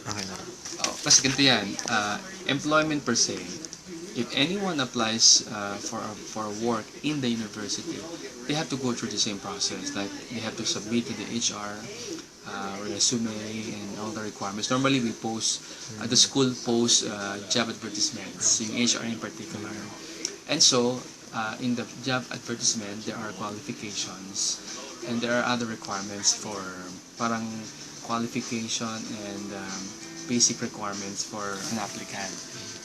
Okay na. Kasi ganito yan, employment per se, if anyone applies for work in the university, they have to go through the same process. Like they have to submit to the HR resume and all the requirements. Normally, we post the school posts job advertisements, yung HR in particular. And so, in the job advertisement, there are qualifications and there are other requirements for parang qualification and basic requirements for an applicant.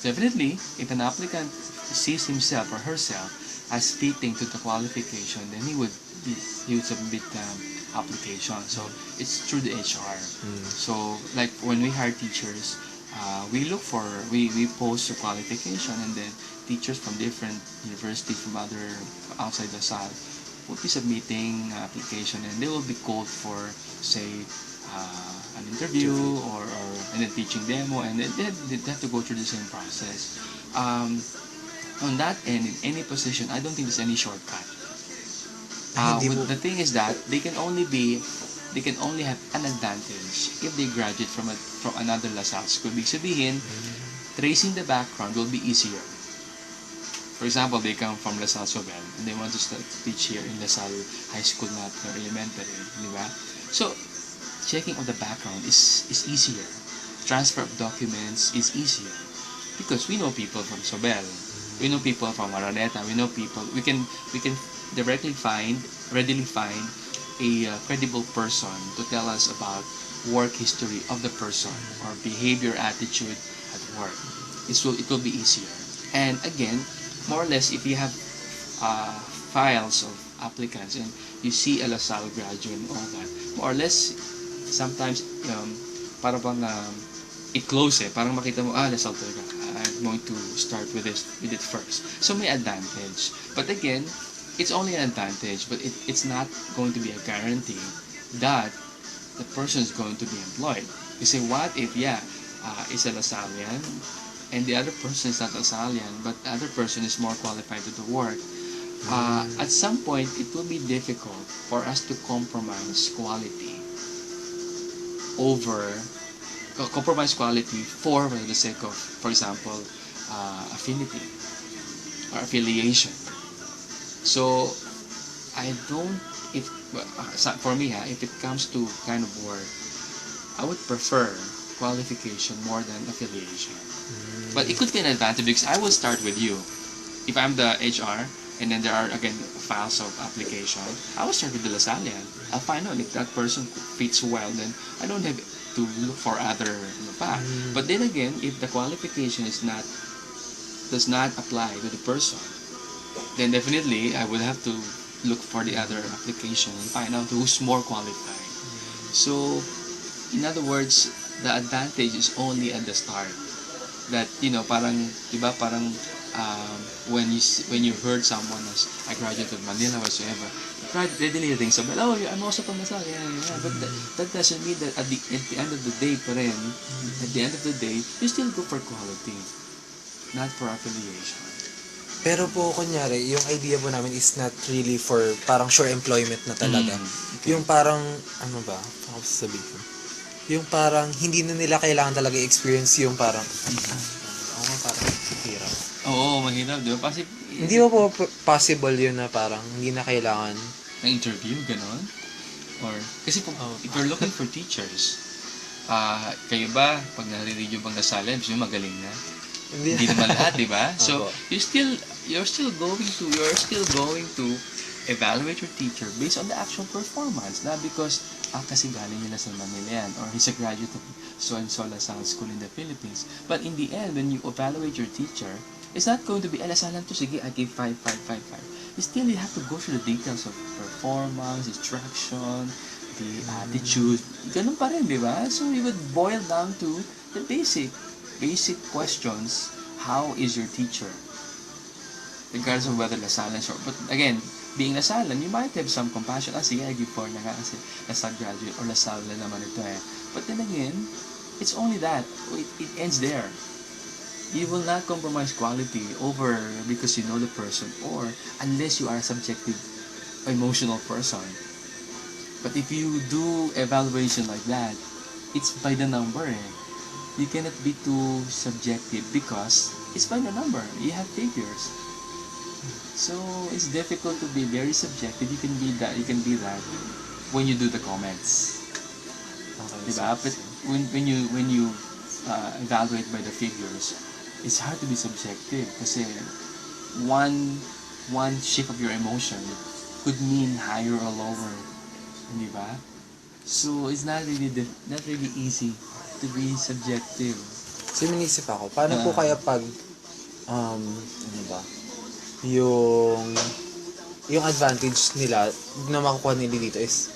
Definitely, if an applicant sees himself or herself as fitting to the qualification, then he would submit the application. So it's through the HR. So like when we hire teachers, we post the qualification, and then teachers from different universities from other outside the SAL will be submitting application, and they will be called for say an interview or and then teaching demo, and then they have to go through the same process. On that end, in any position, I don't think there's any shortcut. The thing is that they can only have an advantage if they graduate from another LaSalle school. Big sabihin, tracing the background will be easier. For example, they come from LaSalle Sobel and they want to teach here in LaSalle High School, not elementary, di ba? So, checking of the background is easier. Transfer of documents is easier because we know people from Sobel, we know people from Araneta, we know people. We can readily find a credible person to tell us about work history of the person or behavior, attitude at work. It will be easier. And again, more or less, if you have files of applicants and you see a LaSalle graduate and all that, more or less, sometimes para bang i-close parang makita mo, LaSalle talaga, I'm going to start with it first. So may advantage. But again, it's only an advantage, but it's not going to be a guarantee that the person is going to be employed. You say, what if, is a LaSallian, and the other person is not LaSallian, but the other person is more qualified to do work? At some point, it will be difficult for us to compromise quality for the sake of, for example, affinity or affiliation. So I don't, if for me, if it comes to kind of work, I would prefer qualification more than affiliation. But it could be an advantage because I will start with you. If I'm the HR and then there are again files of application, I will start with the LaSallian. I'll find out if that person fits well, then I don't have to look for other path. But then again, if the qualification does not apply to the person, then definitely I would have to look for the other application and find out who's more qualified. So, in other words, the advantage is only at the start. That, parang, diba, parang when you heard someone as I graduated from Manila whatsoever, readily think so, but I'm also from Lasal, but that doesn't mean that at the end of the day at the end of the day, you still go for quality, not for affiliation. Pero po, kunyari, yung idea po namin is not really for parang sure employment na talaga. Okay. Yung parang, ano ba? Paano sasabihin ko? Yung parang, hindi na nila kailangan talaga experience yung parang, parang hirap. Oo, mahirap, di ba? Hindi ba po possible yun na parang hindi na kailangan na interview, gano'n? Or, kasi if you're looking for teachers, kayo ba, pag narinig yung bang nasalem, yung magaling na? Hindi naman lahat, di ba? So, you're still going to evaluate your teacher based on the actual performance, not because, kasi galing nila sa Manila yan, or he's a graduate of so-and-so LaSalle School in the Philippines. But in the end, when you evaluate your teacher, it's not going to be, LaSalle to, sige, I give 5, 5, 5, 5. Still, you have to go through the details of performance, instruction, the attitude. Ganun pa rin, di ba? So, you would boil down to the basic questions. How is your teacher? Regardless of whether LaSallian or, but again, being LaSallian, you might have some compassion. Sige, I give 4 na nga kasi LaSalle graduate or LaSalle naman ito But then again, it's only that. It ends there. You will not compromise quality over because you know the person or unless you are a subjective, emotional person. But if you do evaluation like that, it's by the number you cannot be too subjective because it's by the number. You have figures. So it's difficult to be very subjective. You can be that. You can be that when you do the comments. Okay, Diba? But when you evaluate by the figures, it's hard to be subjective kasi one shift of your emotion could mean higher or lower. Diba? So it's not really easy to be subjective. So, minisip ako, paano po kaya pag, ano ba, yung advantage nila na makukuha nila dito is,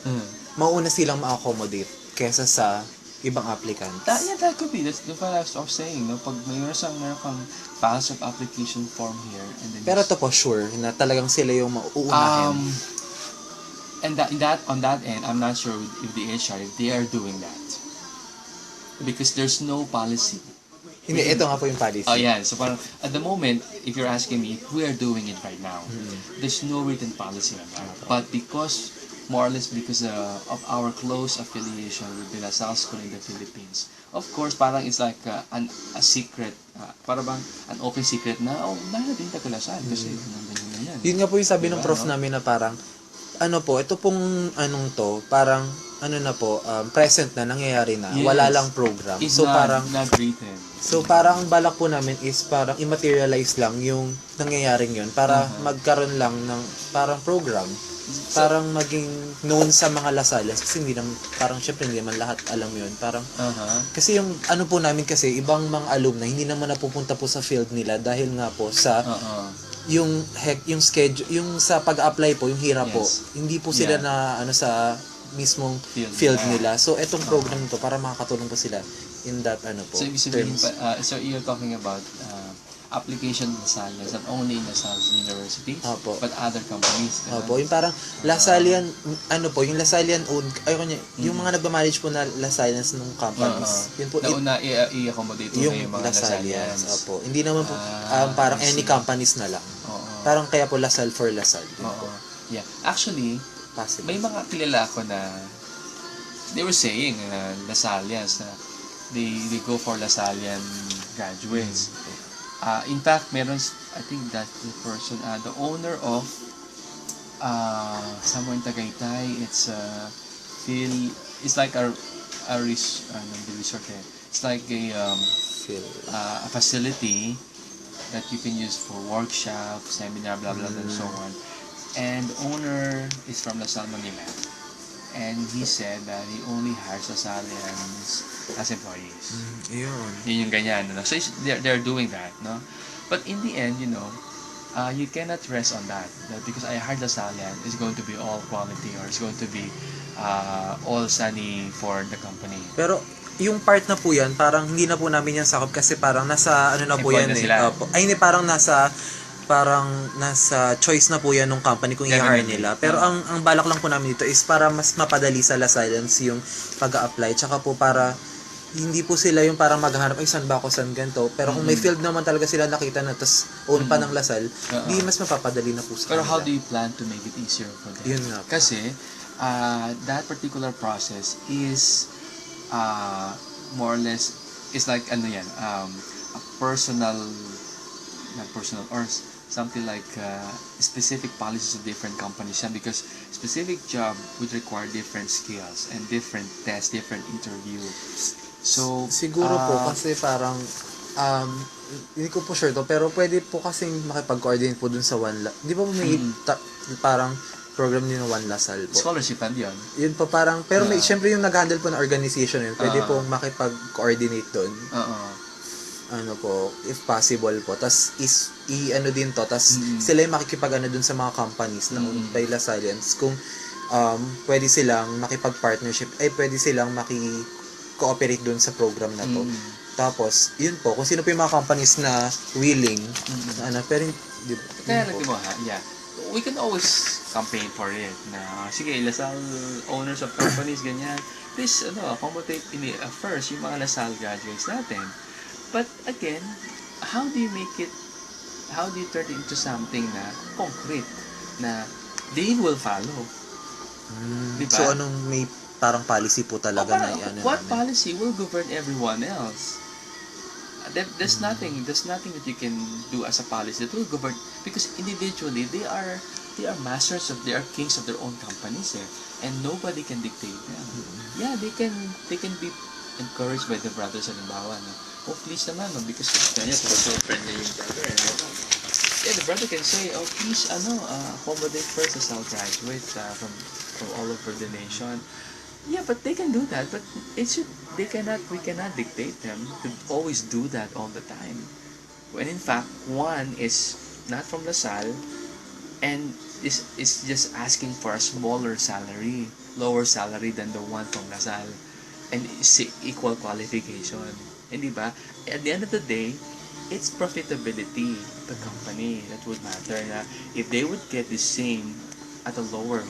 mauna silang ma-accommodate kesa sa ibang applicants. That could be. That's what I was saying. No? Pag meron kang files of application form here, and then Pero to po, sure, na talagang sila yung mauunahin. and on that end, I'm not sure if the HR, if they are doing that. Because there's no policy. Hindi, ito nga po yung policy. Oh yeah, so parang, at the moment, if you're asking me if we are doing it right now, there's no written policy on that. But because, more or less because of our close affiliation with the La Salle School in the Philippines, of course, parang it's like a secret, parang bang an open secret na, din taga La Salle kasi ganyan yan. Yun nga po yung sabi ng Diba, prof no? namin na parang, ano po, ito pong anong to, parang, ano na po, present na, nangyayari na, Yes. wala lang program. It's So not, parang, not written. so parang ang balak po namin is parang i-materialize lang yung nangyayaring yun para magkaroon lang ng parang program. Parang maging known sa mga Lasalians kasi hindi naman, parang syempre hindi naman lahat alam yun. Parang, kasi yung ano po namin kasi, ibang mga alumni, hindi naman napupunta po sa field nila dahil nga po sa yung schedule, yung sa pag-apply po, yung hirap po. Yes. Hindi po sila na ano sa mismong field nila. So etong program to para makakatulong po sila in that ano po. So ibig sabihin, terms. so you're talking about application Lasalians, not only in Lasal University, Opo. but other companies. Opo, yung parang Lasallian, ano po, yung Lasallian own, yung mga nagmamanage po na Lasallians ng companies. Yun po, Nauna i-accommodate mo yung yung mga Lasalians. Opo. Hindi naman po, parang I any see. companies na lang. Oo. Parang kaya po Lasal for Lasal. Yun po. Oo. Yeah. Actually, Possible. may mga kilala ako na they were saying Lasalians na they go for Lasallian graduates. In fact, meron, I think that's the person, the owner of somewhere in Tagaytay, it's it's like a resort eh. It's like a facility that you can use for workshop, seminar, blah blah blah, and so on. And the owner is from Lasal, Manila. And he said that he only hires Lasalians as employees. Yun. Yun yung ganyan. No? So they're doing that. No? But in the end, you cannot rest on that. Because I heard Lasalian is going to be all quality or it's going to be all sunny for the company. Pero yung part na po yan, parang hindi na po namin yan sakop kasi parang nasa ano na po Employed yan na sila. Opo. Ay hindi, parang nasa choice na po yan ng company kung i-hire nila. Pero ang balak lang po namin dito is para mas mapadali sa Lasalians yung pag-a-apply. Tsaka po para hindi po sila yung parang maghahanap, ay saan ba ako, saan ganito. Pero kung may field naman talaga sila nakita na, tas own pa ng Lasal, di mas mapapadali na po sa Pero kanila. how do you plan to make it easier for them? Yun nga po. Kasi that particular process is more or less, it's like a personal, not personal, or something like specific policies of different companies yan, because specific job would require different skills and different tests, different interview. So Siguro po kasi parang hindi ko po sure to, pero pwede po kasing makipag-coordinate po dun sa di ba may parang program din ng One Lasal po. scholarship and yun. Yun po parang, pero may, syempre yung nag-handle po ng organization yun, pwede pong makipag-coordinate doon. Ano po, if possible po. Tas ano din to, tas sila yung makikipag-ano dun sa mga companies na owned by Lasalians. Kung pwede silang makipag-partnership, pwede silang cooperate dun sa program na to. Tapos, yun po, kung sino po yung mga companies na willing, pero di ba? Kaya we can always campaign for it na sige, Lasal owners of companies ganyan, please accommodate first yung mga Lasal graduates natin. But again, how do you turn it into something na concrete na they will follow? Diba? So, anong may parang policy po talaga na What policy will govern everyone else? There's nothing that you can do as a policy that will govern, because individually they are masters of, they are kings of their own companies, and nobody can dictate them. Yeah, they can be encouraged by the brothers, halimbawa, no? Oh, please naman, no? Because kanya so friendly yung brother, yeah, the brother can say, oh, please, accommodate first as I'll graduate from all over the nation. Yeah, but they can do that, but we cannot dictate them to always do that all the time. When in fact, one is not from LaSalle and is just asking for a smaller salary, lower salary than the one from LaSalle, and equal qualification. Hindi ba? At the end of the day, it's profitability of the company that would matter. Na if they would get the same at a lower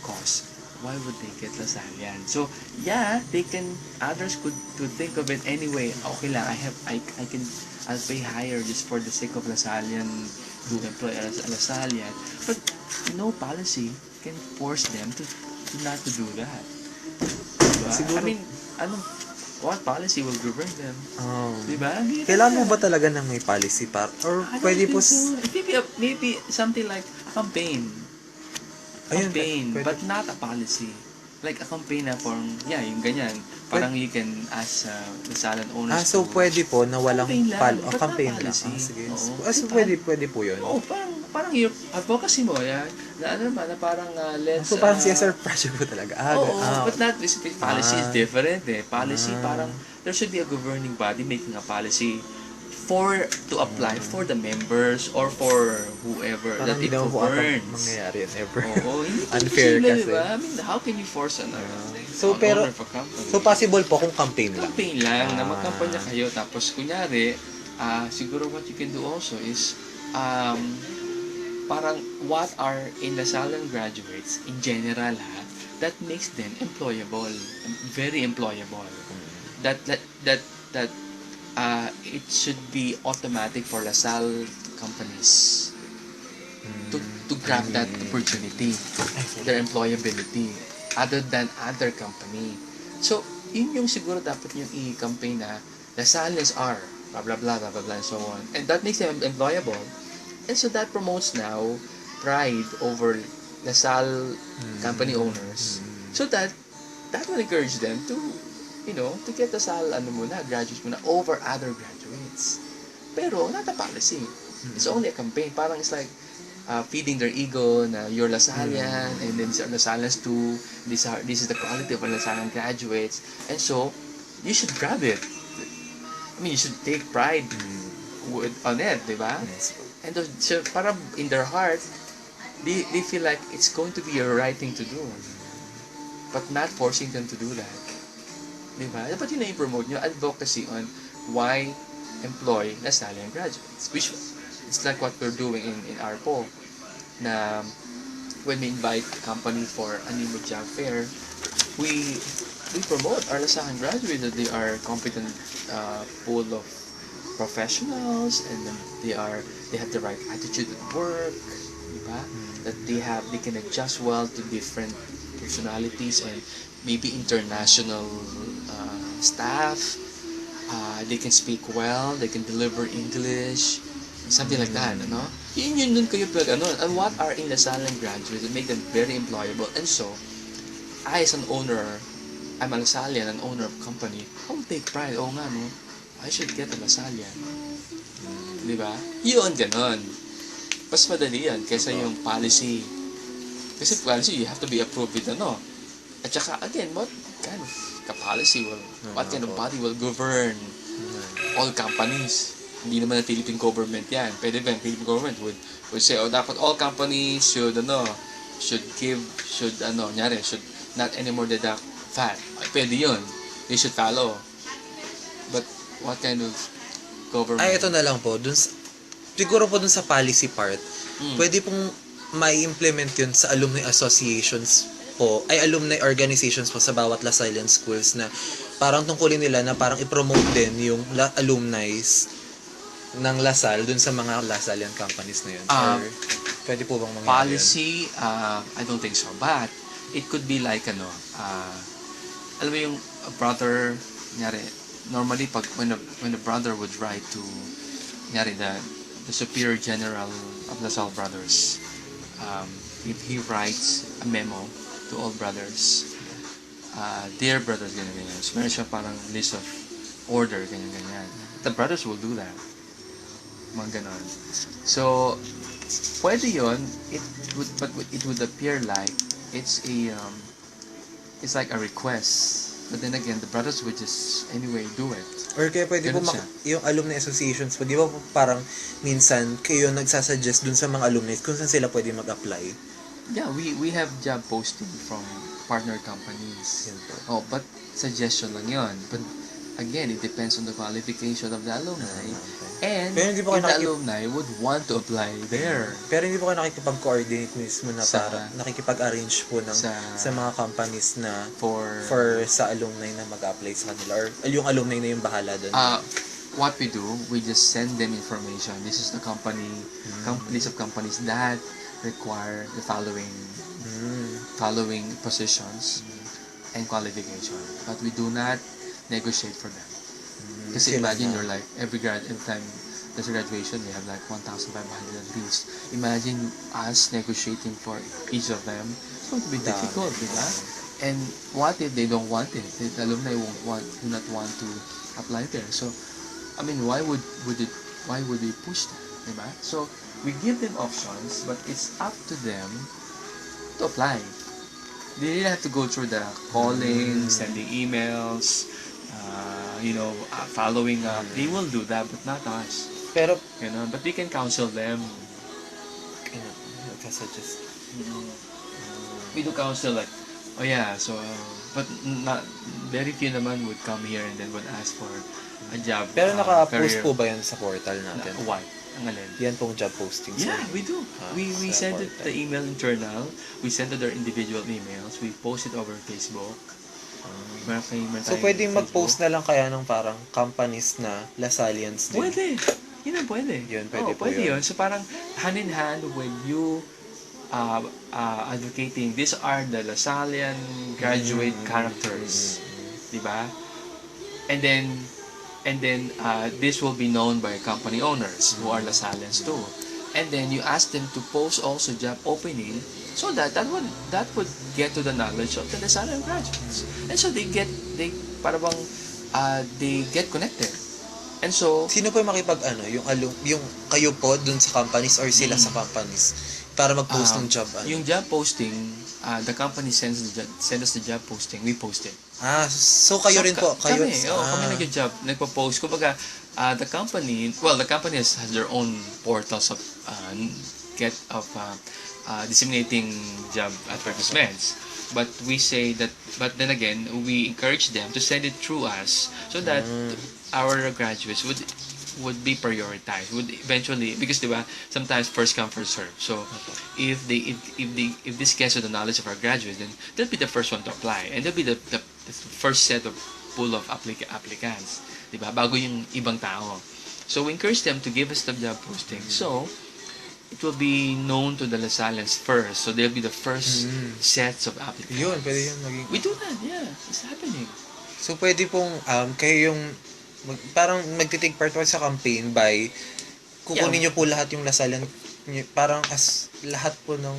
cost, why would they get Lasallian? So yeah, they can, others could think of it anyway. Okay lang, I'll pay higher just for the sake of Lasallian to employ a Lasallian. But no policy can force them to not to do that. Diba? Siguro- I mean, what policy will govern them? Diba? Kailangan mo ba talaga ng may policy or I don't pwede think po so. Maybe something like a campaign. Ayun, Campaign, pwede. but not a policy. Like a campaign na parang, yeah, yung ganyan. Parang you can ask the salon owners so to- pwede po na walang Campaign lang, but not campaign lang. policy. Sige. Oo. So Diba? pwede po yun. Oo, parang yung advocacy mo, yan. Na ano naman, na parang let's... So parang CSR project po talaga. But not specific policy is different Policy, Ah. parang there should be a governing body making a policy to apply for the members or for whoever Parang that hindi it naman po ata governs. mangyayari yun ever. Oo, hindi Unfair posible, kasi. diba? I mean, how can you force So, an pero- owner of a company? So possible po kung campaign lang. Campaign lang, na Ah. magkampanya kayo, tapos kunyari, siguro what you can do also is, parang what are in the Salon graduates, in general that makes them employable, very employable. That it should be automatic for LaSalle companies to grab that opportunity, their employability, other than other company. So, yun yung siguro dapat yung i-campaign na LaSallians are blah blah blah blah blah blah and so on, and that makes them employable, and so that promotes now pride over LaSalle company owners, so that will encourage them to to get LaSalle graduates muna over other graduates. Pero not a policy. It's only a campaign. Parang it's like feeding their ego na you're Lasallian, and then these are Lasallians too. This is the quality of our Lasallian graduates, and so you should grab it. I mean, you should take pride on it, di ba? Yes po. And so parang in their heart, they feel like it's going to be a right thing to do, but not forcing them to do that. Di ba? Dapat yun na i-promote nyo, advocacy on why employ Lasallian graduates, which it's like what we're doing in ARPO, na when we invite a company for a new job fair, we promote our Lasallian graduates, that they are competent pool of professionals, and then they have the right attitude at work, diba? That they can adjust well to different personalities and maybe international staff. They can speak well, they can deliver English, something like that, ano? Yun dun kayo and what are in Lasallian graduates that make them very employable. And so, I as an owner, I'm a Lasallian, an owner of company, I will take pride, nga no, I should get a Lasallian. Di ba? Yun, ganon. Mas madali yan kaysa yung policy. Kasi policy, you have to be approved with At saka, again, what kind of policy what kind of body will govern all companies? Hindi naman ang Philippine government yan. Pwede ba yung Philippine government would say, dapat all companies should not anymore deduct VAT. Pwede yun. They should follow. But what kind of government? Ito na lang po. Siguro po dun sa policy part, pwede pong mai-implement yun sa alumni associations po, alumni organizations po sa bawat Lasallian schools, na parang tungkulin nila na parang i-promote din yung alumni ng Lasal dun sa mga Lasallian companies na yun. Or pwede po bang mangyari policy, I don't think so. But it could be like alam mo yung brother, kunyari, normally when a brother would write to kunyari, the superior general of LaSalle Brothers, if he writes a memo to all brothers, dear brothers, ganyan ganyan. So meron siya parang list of order, ganyan ganyan. The brothers will do that. Mga ganon. So pwede yun, but it would appear like it's it's like a request. But then again, the brothers would just anyway do it. Or kaya pwede po Ganun siya. yung alumni associations po, di ba po parang minsan kayo nagsasuggest dun sa mga alumni kung saan sila pwede mag-apply? Yeah, we have job posting from partner companies. Yun po. Oh, but suggestion lang yun. But again, it depends on the qualification of the alumni. And Pero hindi po if kayo the alumni would want to apply there. Pero hindi po kayo nakikipag-coordinate mismo na Sa- para nakikipag-arrange po ng sa mga companies na for sa alumni na mag-apply sa kanila or yung alumni na yung bahala doon. What we do, we just send them information. This is the list of companies that require the following positions and qualification. But we do not negotiate for them. Kasi Sila imagine na. you're like, every time there's a graduation, we have like 1,500 at least. Imagine us negotiating for each of them. It's going to be difficult, di ba? And what if they don't want it? The alumni do not want to apply there. So, I mean, why would we push them, di ba? So, we give them options, but it's up to them to apply. They didn't have to go through the calling, sending emails, following up. They will do that, but not us. Pero But we can counsel them. nagsuggest. We do counsel like, oh yeah, so but not very few naman would come here and then would ask for a job. Pero naka-post career. po ba yan sa portal natin? Why? Ang alin? Yan pong job postings. Yeah, we do. We sa send it portal. the email internal. We send to their individual emails. We post it over Facebook. So, pwedeng mag-post na lang kaya ng parang companies na Lasallians din. Pwede. Yun ang pwede. Yun, pwede po pwede yun. yun. So parang hand in hand when you advocating, these are the Lasallian graduate characters. Diba? And then this will be known by company owners who are Lasallians too. And then you ask them to post also job opening so that would get to the knowledge of the Lasallian graduates. And so they get connected. And so Sino po yung yung kayo po dun sa companies or sila sa companies para mag-post ng job? yung job posting, the company sends us the job posting, we post it. So kayo rin po, kayo. Kami nag-job, nagpo-post. Kumbaga, the company has their own portals of disseminating job advertisements. But we say that, but then again, we encourage them to send it through us so that our graduates would be prioritized, would eventually, because diba, sometimes first come first serve. So if this gets to the knowledge of our graduates, then they'll be the first one to apply, and they'll be the first set of pool of applicants, diba, bago yung ibang tao. So we encourage them to give us the job posting. So it will be known to the Lasallians first. So they'll be the first sets of applicants. Yun, pwede yun maging. We do that, yeah. It's happening. So pwede pong kayo yung parang magti-take part po sa campaign by kukunin niyo po lahat yung Lasallian, parang as lahat po ng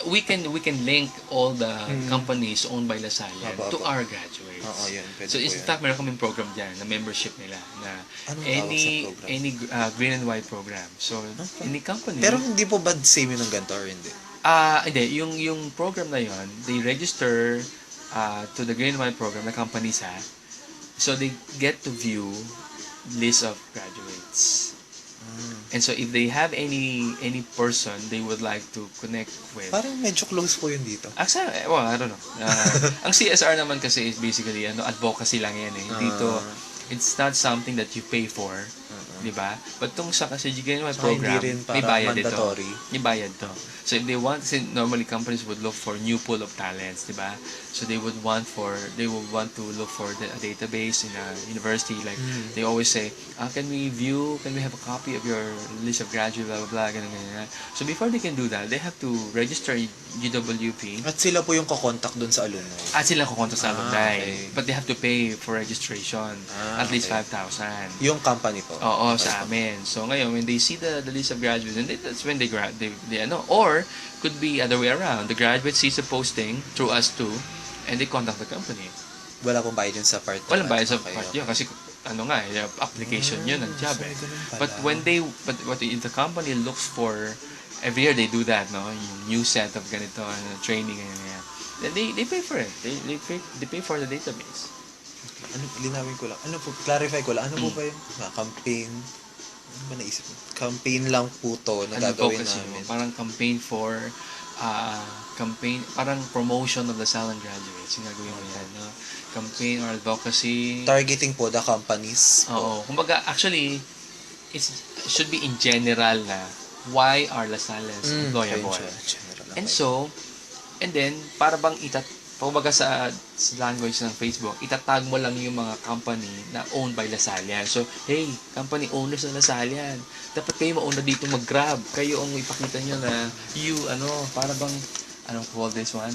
We can link all the companies owned by Lasallian to our graduates. Oo, yun. Pwede So po in yun. fact, meron kaming program dyan na membership nila na Anong tawag sa program? any green and white program. So any company. Pero hindi po ba same yun ng ganito or hindi? Hindi, yung program na yon, they register to the green and white program na companies ha. So they get to view list of graduates. And so if they have any person they would like to connect with. Parang medyo close po yun dito. Actually, well, I don't know. Ang CSR naman kasi is basically advocacy lang yan eh. Dito, it's not something that you pay for. di ba? But tong sa kasi GKNY Saka hindi program, rin may parang bayad ito. mandatory. May bayad to. So if they want, kasi normally companies would look for new pool of talents, di ba? So they would want to look for a database in a university. Like they always say, can we have a copy of your list of graduates, blah blah blah, ganun, ganun. So before they can do that, they have to register GWP. At sila po yung kakontak dun sa alumni. At sila kukontak sa alumni. Okay. But they have to pay for registration. At least Okay. 5,000. Yung company po. Oo, sa amin. So ngayon, when they see the list of graduates, and that's when they or could be other way around. The graduate sees a posting through us too, and they contact the company. Wala pong bayad yun sa part. Walang bayad sa Okay, part okay. yun kasi application yun ng job eh. So, ganun But pala. what the company looks for, every year they do that, no? Yung new set of ganito, training, ganyan. Then they pay for it. They pay for the database. Linawin ko lang. Clarify ko lang. Ano po ba yung campaign? Ano ba naisip mo? Campaign lang po to na gagawin Advocacy, namin. parang campaign for parang promotion of the silent graduates. Yung gagawin mo yan, no? Campaign or advocacy. Targeting po the companies. Oo. Kumbaga, actually, it should be in general na why are LaSalle's employable. General. And so, and then, para bang kumbaga sa language ng Facebook, itatag mo lang yung mga company na owned by LaSallian. So, hey, company owners ng LaSallian, dapat kayo mauna dito mag-grab. Kayo ang ipakita nyo na para bang, anong call this one?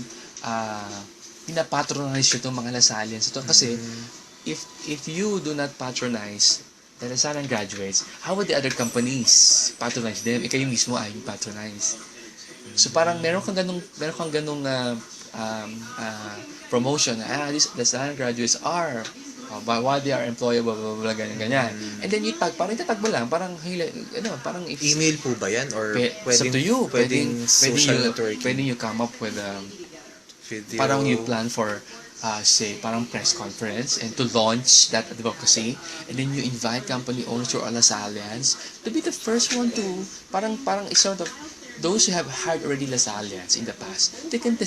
Pinapatronize nyo itong mga LaSallians. Ito kasi, if you do not patronize the LaSallian graduates, how would the other companies patronize them? Kayo mismo ay patronize. So parang meron kang ganung promotion na these LaSallian graduates are why they are employable, blah, blah, blah, ganyan. And then you parang itatag mo lang, parang if Email po ba yan? Or it's up to you. Pwedeng social networking? Pwedeng you come up with Video. parang you plan for say parang press conference and to launch that advocacy, and then you invite company owners or LaSallians to be the first one to parang is sort of those who have hired already LaSallians in the past, they can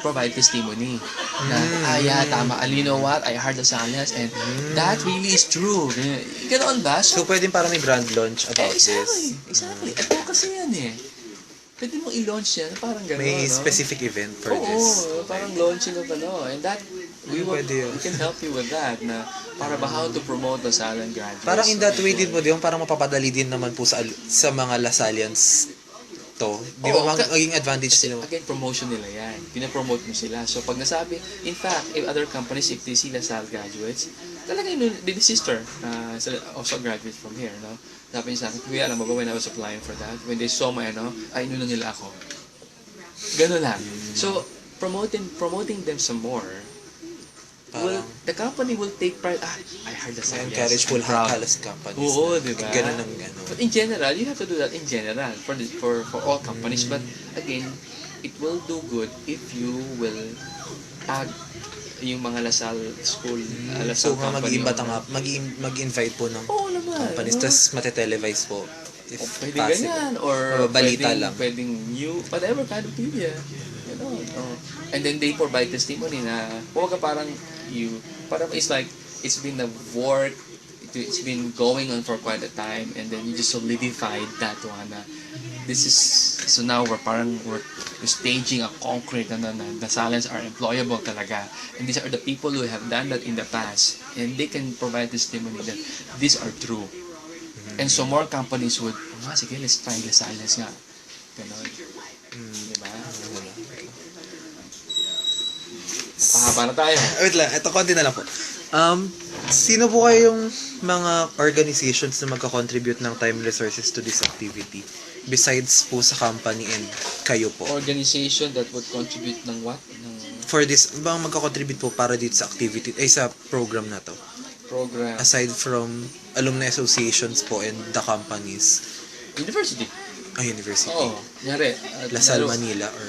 provide testimony na tama, and you know what, I hired LaSallians and that really is true. Ganoon ba? So, pwedeng parang may brand launch about this. Exactly. Advocacy yan eh. Pwede mong i-launch yan, parang gano'n, May no? specific event for Oo, this. parang launching of and that, we Pwede yun. can help you with that, na para ba how to promote the silent graduates. Parang in that way din po, di ba? Parang mapapadali din naman po sa mga LaSallians to. Di ba? Maging advantage Kasi, nila. again, promotion nila yan. Pinapromote mo sila. So, pag nasabi, in fact, if other companies, if they see LaSalle graduates, talaga the sister, also graduates from here, no? Sabi niya sa akin, kuya, alam mo ba, when I was applying for that, when they saw my, ay, inuna nila ako. Gano'n lang. So, promoting them some more, the company will take pride, I heard the same. Encourage full halos companies. Oo, di ba? Ganun ang But in general, you have to do that in general for all companies. But again, it will do good if you will tag yung mga LaSalle school, LaSalle So, company. mag-invite po ng Oo naman. companies, tapos mate-televise po. If Pwede possible. ganyan, or Balita lang. pwedeng whatever kind of media. And then they provide testimony na, parang it's like, it's been a work, it's been going on for quite a time, and then you just solidified that one. So now we're staging a concrete na LaSallians are employable talaga. And these are the people who have done that in the past, and they can provide testimony that these are true. And so more companies would, sige, let's try LaSallians nga. Ganon. Diba? Pahaba na tayo. Wait lang, ito konti na lang po. Sino po kayong mga organizations na magka-contribute ng time resources to this activity? Besides po sa company and kayo po. Organization that would contribute ng what? For this, bang magka-contribute po para dito sa activity, sa program na to? Program. Aside from alumni associations po and the companies. University. University. Oo. Nyari. LaSalle Manila or...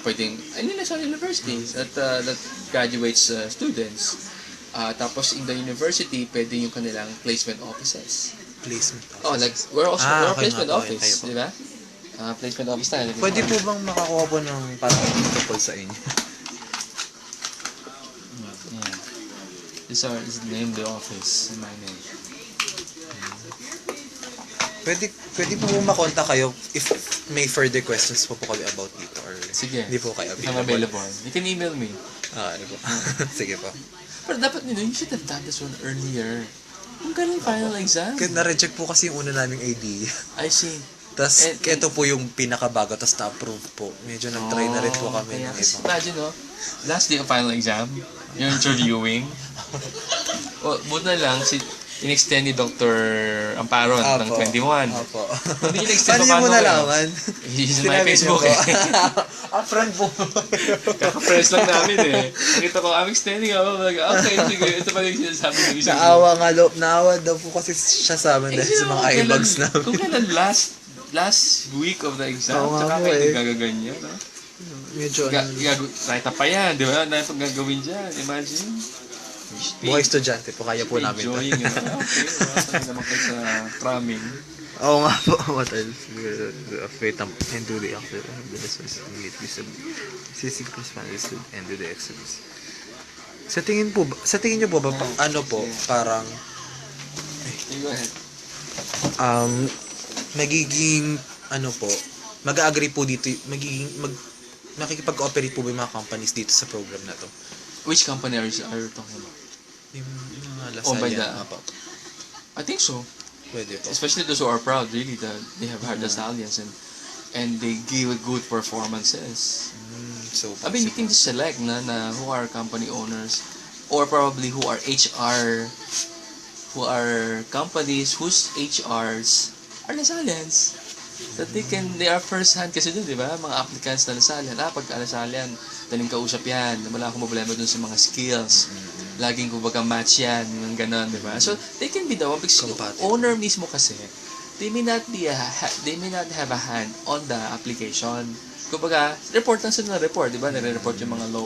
Pwedeng. LaSalle University that graduates students. Tapos in the university, pwede yung kanilang placement offices. Placement office. Like, we're okay, placement okay, office, kayo po. di ba? Placement office tayo. Pwede po bang makakuha po ng parang tungkol sa inyo? Yeah. This is the name of the office, and my name. pwede po makontak kayo if may further questions po kami about dito or Sige. hindi po kayo If I'm available. You can email me. Ano po. Sige po. Pero dapat, you should have done this one earlier. Ang galing final exam. Kaya na-reject po kasi yung una naming idea. I see. Tapos, And- ito po yung pinakabago, tapos na-approve po. Medyo nag-try na rin po kami Kaya, ng kasi iba. imagine, last day of final exam, yung interviewing. Buti na lang, in-extend ni Dr. Amparo ng 21. Opo. Hindi in-extend Paano pa niyo mo paano nalaman? He's in my Facebook eh. Friend po. Kaka-press lang namin eh. Nakita ko, I'm extending ako. Okay, sige. Ito pa yung sinasabi ng isang Naawa daw po kasi siya sa amin dahil sa mga eyebags namin. Kung kailan last week of the exam, Oo nga tsaka po kayo eh. nagaganyan, no? Medyo, Kahit pa yan, di ba? Ano yung gagawin dyan? Imagine. buhay estudyante po, kaya po namin to. Enjoying, okay. Wala naman kayo sa cramming. Oo nga po, what else? Wait, and do the after of the lessons and meet visible responses and do the exams. Sa tingin niyo po ba, ano po, parang, Go ahead. magiging, ano po, mag-agree po dito, makikipag-cooperate po ba yung mga companies dito sa program na to? Which company are you talking about? Yung mga Oh, by Lasallian, the- I think so. pwede po. Especially those who are proud, really, that they have hired Lasallians and they give good performances. So, I mean, you can just select na who are company owners or probably who are HR, who are companies whose HRs are Lasallians. That they are first hand kasi dun, di ba? Mga applicants na Lasallian. Pagka Lasallian, daling kausap yan. Wala akong problema dun sa mga skills. Laging kumbaga match yan, yung gano'n, di ba? So, they can be the one because yung owner mismo kasi, they may not have a hand on the application. Kumbaga, report lang sila ng report, di ba? Nire-report yung mga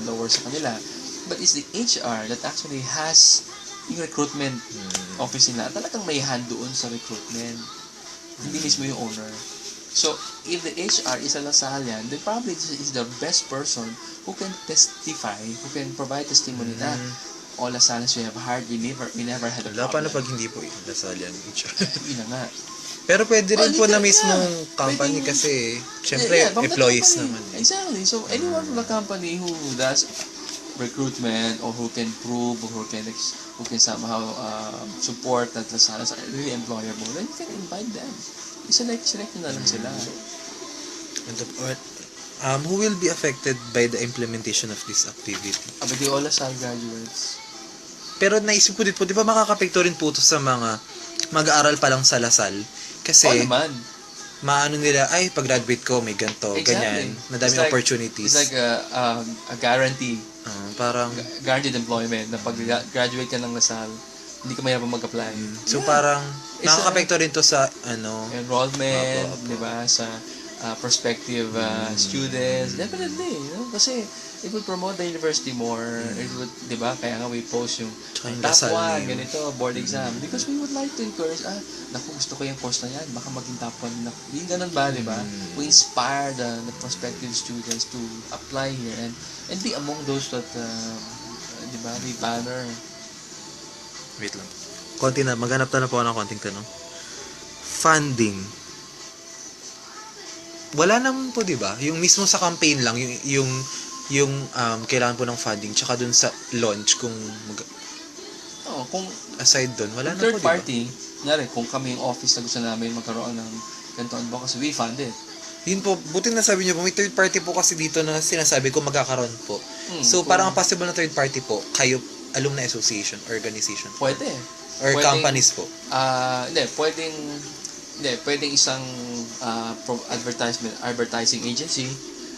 lower sa kanila. But it's the HR that actually has yung recruitment office nila. Talagang may hand doon sa recruitment. Hindi mismo yung owner. So, if the HR is a Lasallian, then probably this is the best person who can testify, who can provide testimony na all Lasallians we have hired, we never had a Wala, paano problem. pag hindi po yung Lasallian HR? Yun na nga. Pero pwede rin po na Yeah. mismong company Pwedeng- kasi, syempre, from the employees company. naman. Exactly. So, anyone from the company who does recruitment or who can prove or who can somehow support that Lasallians are really employable, then you can invite them. Select nyo na lang sila. Who will be affected by the implementation of this activity? But the all Lasal graduates. Pero naisip ko din po, di ba makakapekto rin po ito sa mga mag-aaral pa lang sa Lasal? Kasi, naman. maano nila, ay, pag-graduate ko, may ganito, ganyan. Madaming opportunities. It's like a guarantee. Parang, Guaranteed employment na pag graduate ka ng Lasal, hindi ka mahirap mag-apply. so parang, It's nakakapekto rin to sa, Enrollment, Apo. di ba, sa prospective students. Definitely, kasi it would promote the university more. It would, di ba, kaya nga we post yung Tsaka yung top Lasal 1, name. ganito, board exam. Because we would like to encourage, naku, gusto ko yung course na yan, baka maging top 1. Yung ganun ba, di ba? We inspire the prospective students to apply here and be among those that, di ba, we banner. wait lang. Maghanap na po ako ng konting tanong. Funding. Wala naman po, di ba? Yung mismo sa campaign lang, yung kailangan po ng funding, tsaka dun sa launch, kung Kung aside dun, wala na third po, di ba? party, nyari, kung kami yung office na gusto namin magkaroon ng ganito advocacy, we fund it. Yun po, buti na sabi niyo po, may third party po kasi dito na sinasabi ko magkakaroon po. So, parang ang possible na third party po, kayo, alumni association, organization. Pwede. Or Pwedeng- companies po. Pwedeng isang advertising agency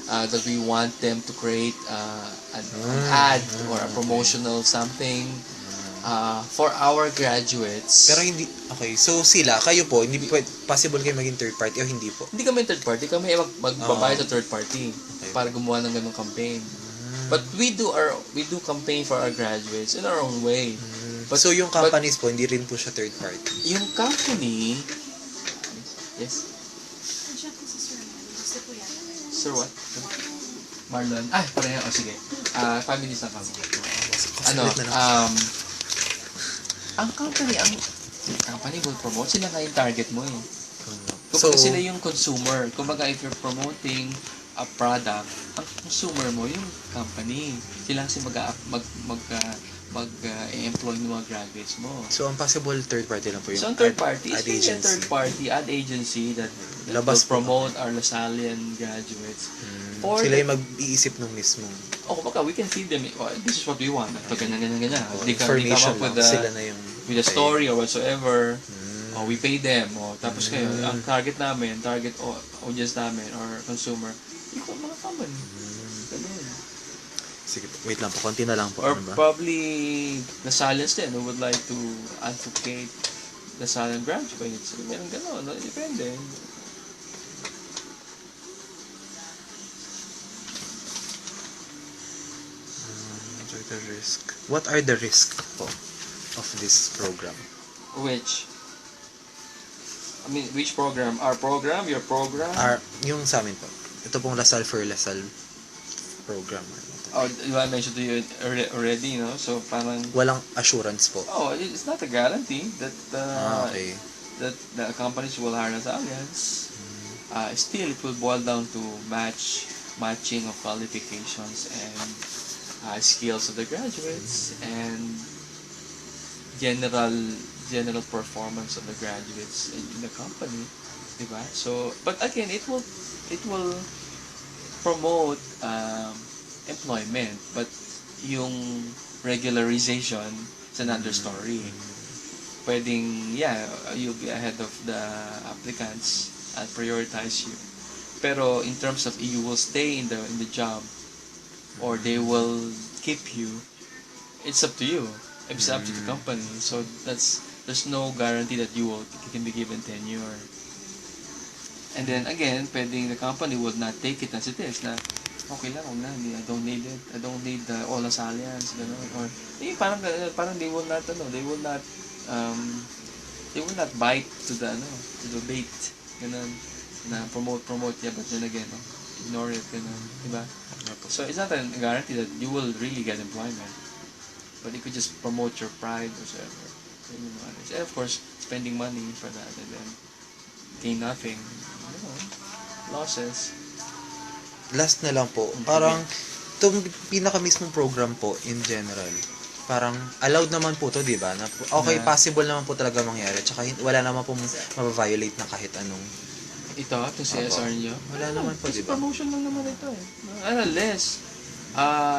that we want them to create an ad or a promotional something for our graduates. Pero hindi, okay, so sila, kayo po, hindi possible kayo maging third party o hindi po? Hindi kami third party, kami magbabayad sa third party para gumawa ng ganung campaign. But we do campaign for our graduates in our own way. But, so yung companies po, hindi rin po siya third party. Yung company, yes? Andiyan po si Sir Marlon. Gusto po yan. Sir what? Marlon? Pareha. Sige. 5 minutes na kami. Salit na lang. Ang company, company will promote. Sila nga yung target mo eh. So, Kumbaga sila yung consumer. Kumbaga if you're promoting a product, ang consumer mo yung company. Sila kasi employ ng mga graduates mo. so ang possible third party lang po yung So, ang third party ad is really a agency. third party ad agency that Labas will po. promote our Lasallian graduates. Or Sila yung mag-iisip ng mismo. baka we can feed them, oh, this is what we want. Ito, ganyan. They come Information up with lang. a, Sila na yung... with a story or whatsoever. Mm. We pay them. Tapos kayo, ang target audience namin or consumer, yung mga company. Ganun. Sige, wait lang po. Konti na lang po. Or Ano ba? probably Lasallians din who would like to advocate Lasallian graduates. Meron gano'n. No? Depende. What are the risk? What are the risks po of this program? Which program? Our program? Your program? Yung sa amin po. Ito pong Lasal for Lasal program. I mentioned to you already, so parang Walang assurance po. it's not a guarantee that Okay. that the companies will hire Lasallians. Still, it will boil down to matching of qualifications and skills of the graduates and general performance of the graduates in the company, diba? So, but again, it will promote employment, but yung regularization is another story. Pwedeng, you'll be ahead of the applicants and prioritize you. Pero in terms of you will stay in the job or they will keep you, it's up to you. It's up to the company. So there's no guarantee that you can be given tenure. And then again, pwedeng the company would not take it as it is na okay lang, I don't need it. I don't need all Lasallians, gano'n. Or parang they will not bite to the bait, gano'n, na promote yeah, but then again, ignore it, gano'n, diba? So it's not a guarantee that you will really get employment, but you could just promote your pride or whatever. And of course, spending money for that and then gain nothing, losses. Last na lang po. Parang itong pinaka mismong program po in general. Parang allowed naman po to, 'di ba? Na okay, possible naman po talaga mangyari. Tsaka wala naman po mababiolate na kahit anong. Ito CSR niyo. Wala naman po, 'di ba? Promotion lang naman ito eh. Unless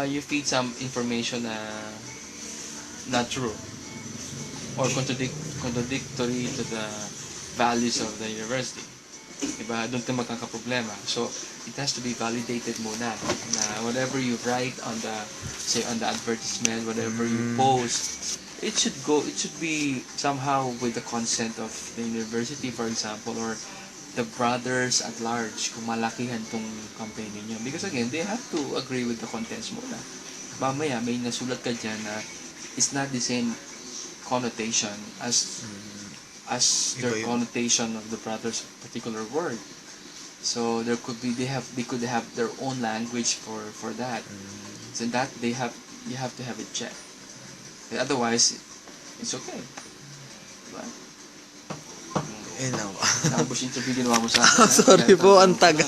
you feed some information na not true or contradictory to the values of the university. Diba? Doon tayo magkakaproblema. So, it has to be validated muna na whatever you write on the advertisement, whatever you post, it should be somehow with the consent of the university, for example, or the brothers at large, kung malakihan tong campaign niyo. Because again, they have to agree with the contents muna. Mamaya, may nasulat ka dyan na it's not the same connotation as their connotation of the brothers particular word. So they could have their own language for that. So that you have to have it checked. Otherwise, it's okay. Diba? Eh, no. Tapos interview ginawa mo sa akin. Sorry po, ang tagal.